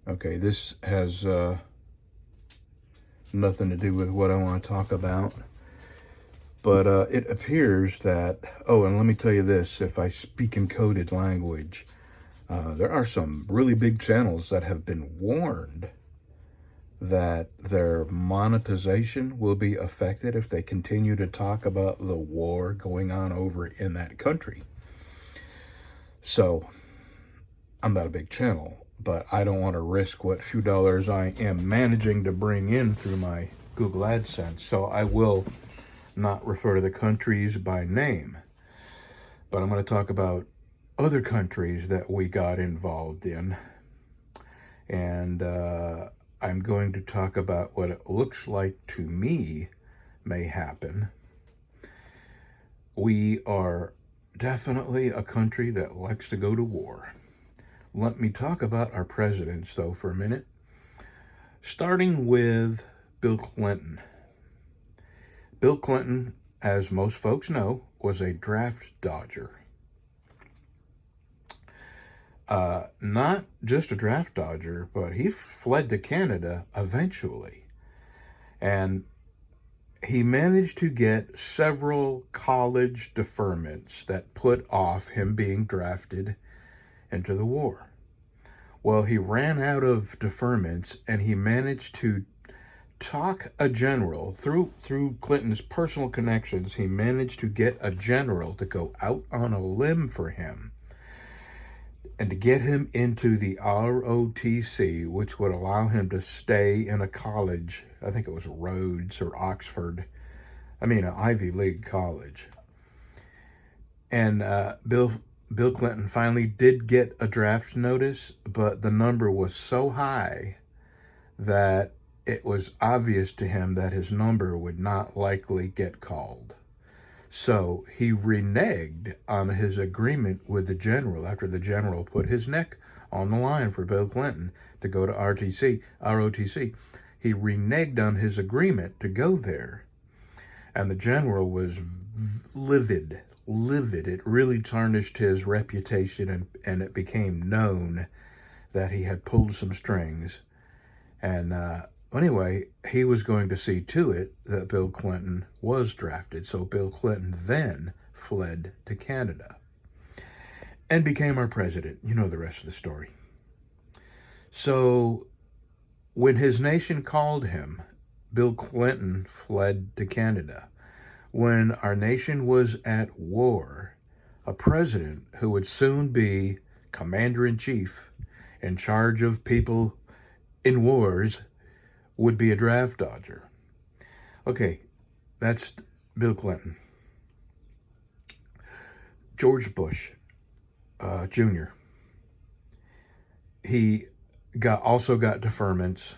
Okay, this has nothing to do with what I want to talk about. But it appears that, oh, and let me tell you this, if I speak in coded language, there are some really big channels that have been warned that their monetization will be affected if they continue to talk about the war going on over in that country. So, I'm not a big channel, but I don't want to risk what few dollars I am managing to bring in through my Google AdSense. So I will not refer to the countries by name, but I'm going to talk about other countries that we got involved in. And I'm going to talk about what it looks like to me may happen. We are definitely a country that likes to go to war. Let me talk about our presidents, though, for a minute. Starting with Bill Clinton. Bill Clinton, as most folks know, was a draft dodger. Not just a draft dodger, but he fled to Canada eventually. And he managed to get several college deferments that put off him being drafted into the war. Well, he ran out of deferments, and he managed to talk a general through Clinton's personal connections. He managed to get a general to go out on a limb for him and to get him into the ROTC, which would allow him to stay in a college. I think it was Rhodes or Oxford. I mean, an Ivy League college. And Bill Clinton finally did get a draft notice, but the number was so high that it was obvious to him that his number would not likely get called. So he reneged on his agreement with the general after the general put his neck on the line for Bill Clinton to go to ROTC. He reneged on his agreement to go there. And the general was livid. It really tarnished his reputation, and it became known that he had pulled some strings. And anyway, he was going to see to it that Bill Clinton was drafted. So Bill Clinton then fled to Canada and became our president. You know the rest of the story. So when his nation called him, Bill Clinton fled to Canada. When our nation was at war, a president who would soon be commander-in-chief in charge of people in wars would be a draft dodger. Okay, that's Bill Clinton. George Bush Jr. He also got deferments.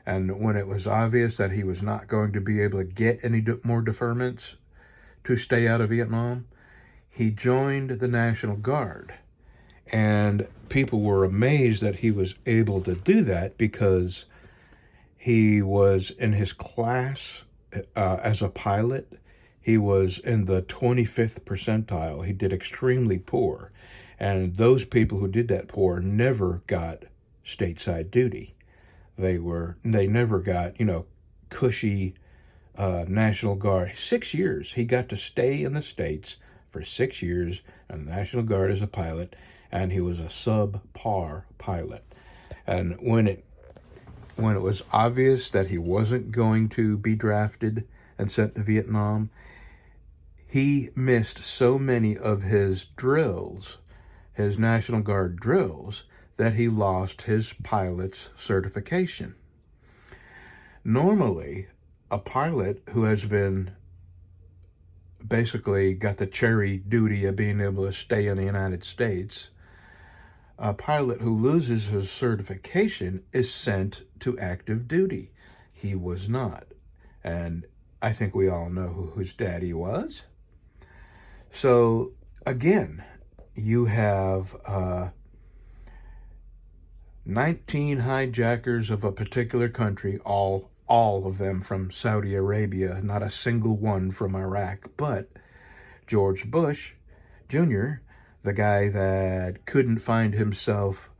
And when it was obvious that he was not going to be able to get any more deferments to stay out of Vietnam, he joined the National Guard. And people were amazed that he was able to do that because he was in his class as a pilot. He was in the 25th percentile. He did extremely poor. And those people who did that poor never got stateside duty. They never got, cushy National Guard. 6 years. He got to stay in the States for 6 years in the National Guard as a pilot, and he was a subpar pilot. And when it was obvious that he wasn't going to be drafted and sent to Vietnam, he missed so many of his drills, his National Guard drills, that he lost his pilot's certification. Normally, a pilot who has been basically got the cherry duty of being able to stay in the United States, a pilot who loses his certification is sent to active duty. He was not. And I think we all know who his daddy was. So, again, you have 19 hijackers of a particular country, all of them from Saudi Arabia, not a single one from Iraq. But George Bush Jr., the guy that couldn't find himself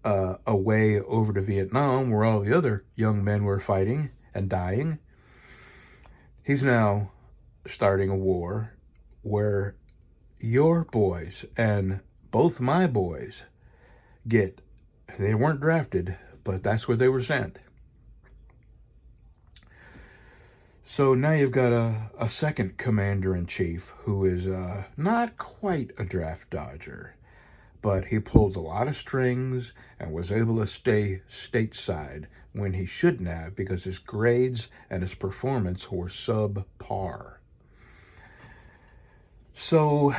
away over to Vietnam, where all the other young men were fighting and dying. He's now starting a war where your boys and both my boys they weren't drafted, but that's where they were sent. So now you've got a second commander-in-chief who is not quite a draft dodger, but he pulled a lot of strings and was able to stay stateside when he shouldn't have, because his grades and his performance were subpar. So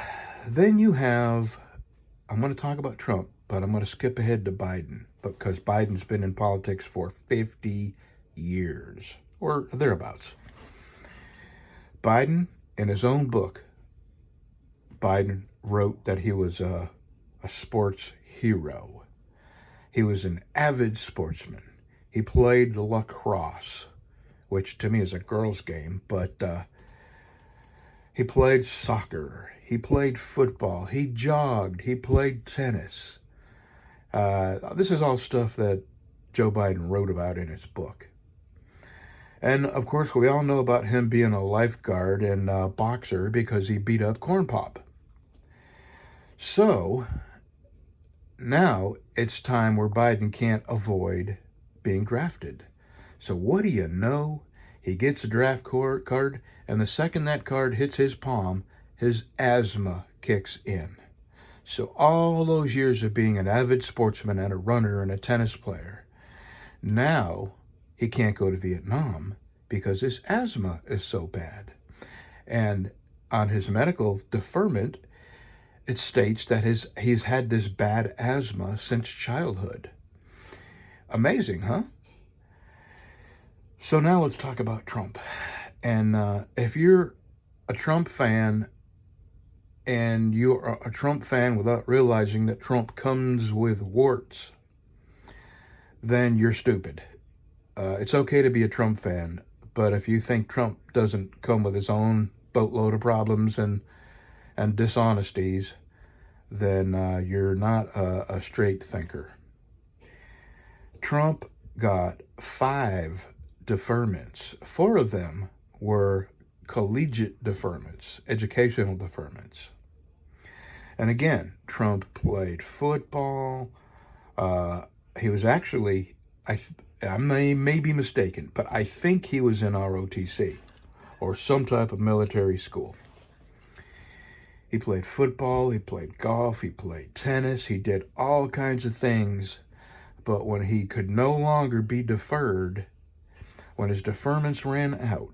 then you have, I'm going to talk about Trump, but I'm going to skip ahead to Biden, because Biden's been in politics for 50 years, or thereabouts. Biden, in his own book, Biden wrote that he was a sports hero. He was an avid sportsman. He played lacrosse, which to me is a girl's game, but he played soccer. He played football. He jogged. He played tennis. This is all stuff that Joe Biden wrote about in his book. And, of course, we all know about him being a lifeguard and a boxer because he beat up Corn Pop. So, now it's time where Biden can't avoid being drafted. So what do you know? He gets a draft card, and the second that card hits his palm, his asthma kicks in. So all those years of being an avid sportsman and a runner and a tennis player, now he can't go to Vietnam because his asthma is so bad. And on his medical deferment, it states that he's had this bad asthma since childhood. Amazing, huh? So now let's talk about Trump. And if you're a Trump fan and you're a Trump fan without realizing that Trump comes with warts, then you're stupid. It's okay to be a Trump fan, but if you think Trump doesn't come with his own boatload of problems and dishonesties, then you're not a straight thinker. Trump got 5 deferments. 4 of them were collegiate deferments, educational deferments. And again, Trump played football. He was actually, I may be mistaken, but I think he was in ROTC or some type of military school. He played football, he played golf, he played tennis, he did all kinds of things. But when he could no longer be deferred, when his deferments ran out,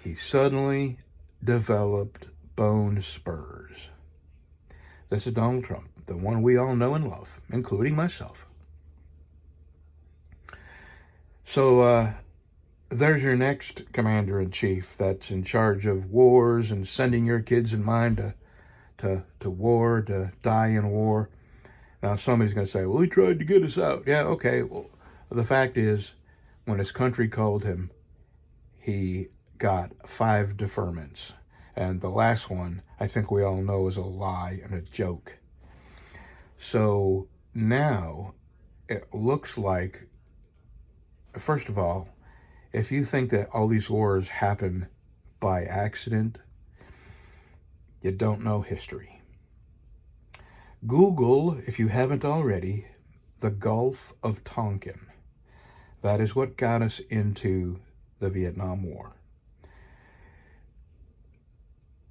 he suddenly developed bone spurs. This is Donald Trump, the one we all know and love, including myself. So there's your next commander-in-chief that's in charge of wars and sending your kids in mind to war, to die in war. Now somebody's going to say, well, he tried to get us out. Yeah, okay. Well, the fact is, when his country called him, he got 5 deferments. And the last one, I think we all know, is a lie and a joke. So now it looks like, first of all, if you think that all these wars happen by accident, you don't know history. Google, if you haven't already, the Gulf of Tonkin. That is what got us into the Vietnam War.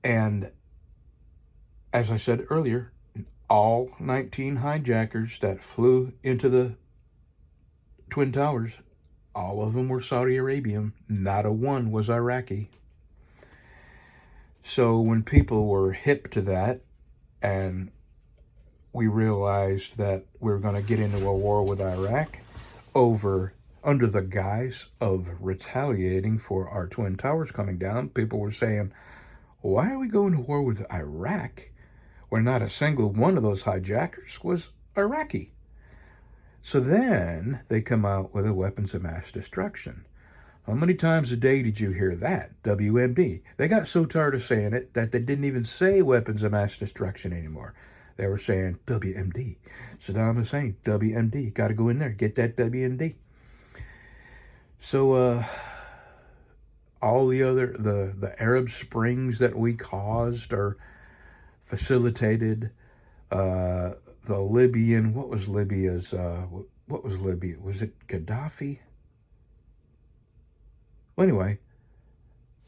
And as I said earlier, all 19 hijackers that flew into the Twin Towers, all of them were Saudi Arabian. Not a one was Iraqi. So when people were hip to that, and we realized that we were going to get into a war with Iraq under the guise of retaliating for our Twin Towers coming down, people were saying, why are we going to war with Iraq when not a single one of those hijackers was Iraqi? So then they come out with the weapons of mass destruction. How many times a day did you hear that? WMD. They got so tired of saying it that they didn't even say weapons of mass destruction anymore. They were saying WMD. Saddam Hussein, WMD. Got to go in there, get that WMD. So all the other, the Arab Springs that we caused or facilitated, the Libyan, what was Libya's, what was Libya? Was it Gaddafi? Well, anyway,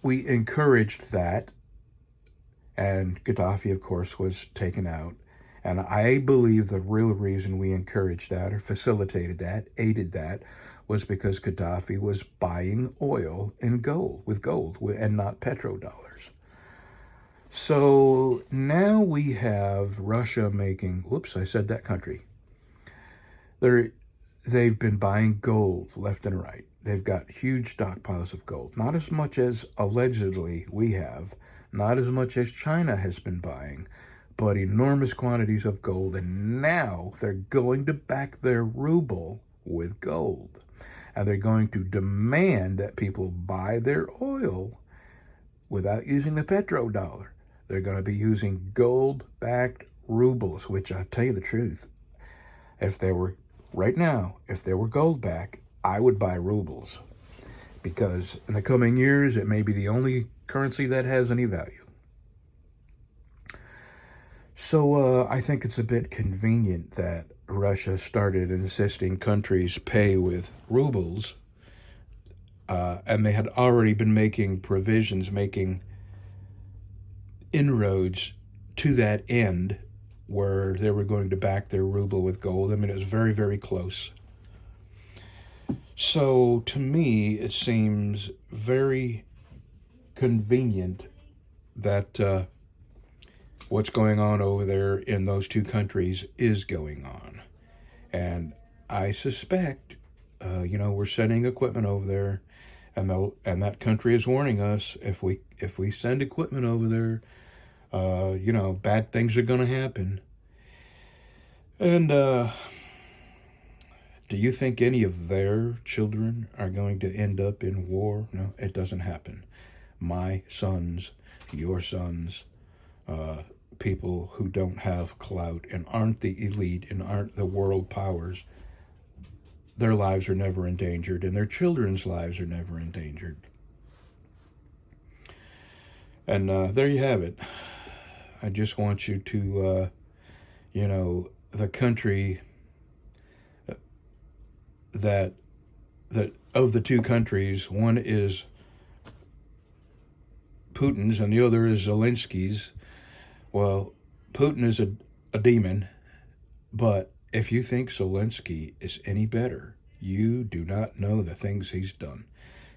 we encouraged that, and Gaddafi, of course, was taken out. And I believe the real reason we encouraged that or facilitated that, aided that, was because Gaddafi was buying oil in gold, with gold, and not petrodollars. So now we have Russia making, whoops, I said that country. They've been buying gold left and right. They've got huge stockpiles of gold. Not as much as allegedly we have, not as much as China has been buying, but enormous quantities of gold. And now they're going to back their ruble with gold. And they're going to demand that people buy their oil without using the petrodollar. They're going to be using gold-backed rubles, which I'll tell you the truth. If they were, right now, if they were gold-backed, I would buy rubles. Because in the coming years, it may be the only currency that has any value. So I think it's a bit convenient that Russia started insisting countries pay with rubles, and they had already been making provisions, making inroads to that end where they were going to back their ruble with gold. I mean, it was very, very close. So to me, it seems very convenient that what's going on over there in those two countries is going on. And I suspect, we're sending equipment over there, and that country is warning us, if we send equipment over there, bad things are going to happen. And do you think any of their children are going to end up in war? No, it doesn't happen. My sons, your sons, people who don't have clout and aren't the elite and aren't the world powers, their lives are never endangered, and their children's lives are never endangered. And there you have it. I just want you to, the country that of the two countries, one is Putin's and the other is Zelensky's. Well, Putin is a demon, but if you think Zelensky is any better, you do not know the things he's done.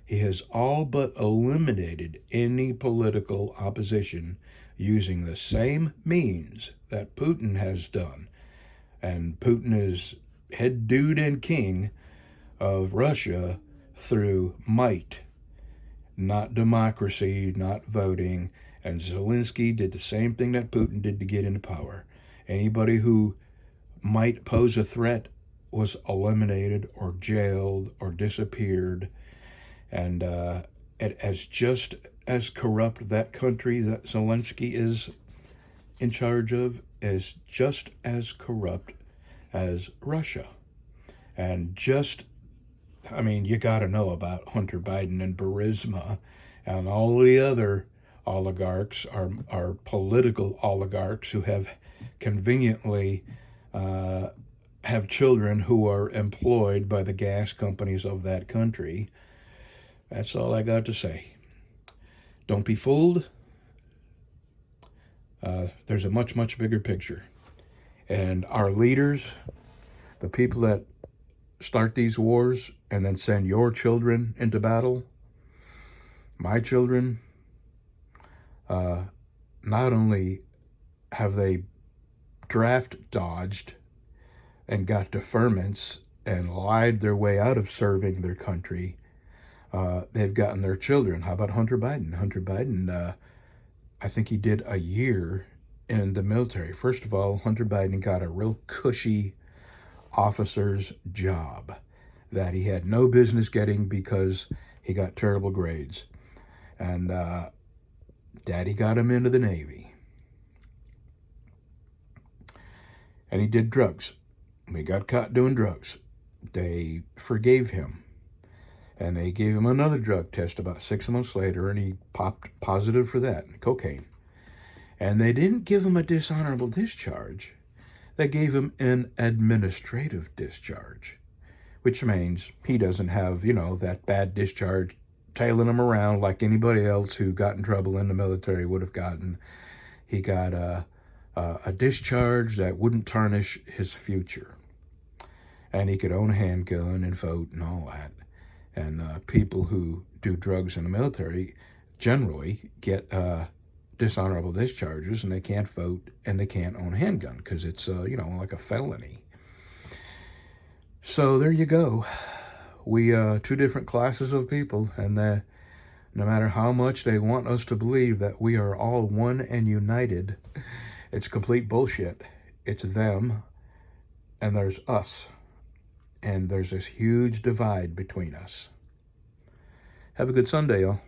He has all but eliminated any political opposition using the same means that Putin has done. And Putin is head dude and king of Russia through might, not democracy, not voting. And Zelensky did the same thing that Putin did to get into power. Anybody who might pose a threat was eliminated or jailed or disappeared. And as just as corrupt that country that Zelensky is in charge of is just as corrupt as Russia. And you got to know about Hunter Biden and Burisma and all the other oligarchs are political oligarchs who have conveniently have children who are employed by the gas companies of that country. That's all I got to say. Don't be fooled. There's a much, much bigger picture. And our leaders, the people that start these wars and then send your children into battle, my children, not only have they draft dodged and got deferments and lied their way out of serving their country, they've gotten their children. How about Hunter Biden? Hunter Biden, I think he did a year in the military. First of all, Hunter Biden got a real cushy officer's job that he had no business getting because he got terrible grades. And Daddy got him into the Navy. and he did drugs. He got caught doing drugs. They forgave him, and they gave him another drug test about 6 months later, and he popped positive for that, cocaine. And they didn't give him a dishonorable discharge. They gave him an administrative discharge, which means he doesn't have, that bad discharge tailing him around like anybody else who got in trouble in the military would have gotten. He got a discharge that wouldn't tarnish his future. And he could own a handgun and vote and all that. And people who do drugs in the military generally get dishonorable discharges, and they can't vote and they can't own a handgun because it's, like a felony. So there you go. We two different classes of people, and no matter how much they want us to believe that we are all one and united, it's complete bullshit. It's them, and there's us. And there's this huge divide between us. Have a good Sunday, y'all.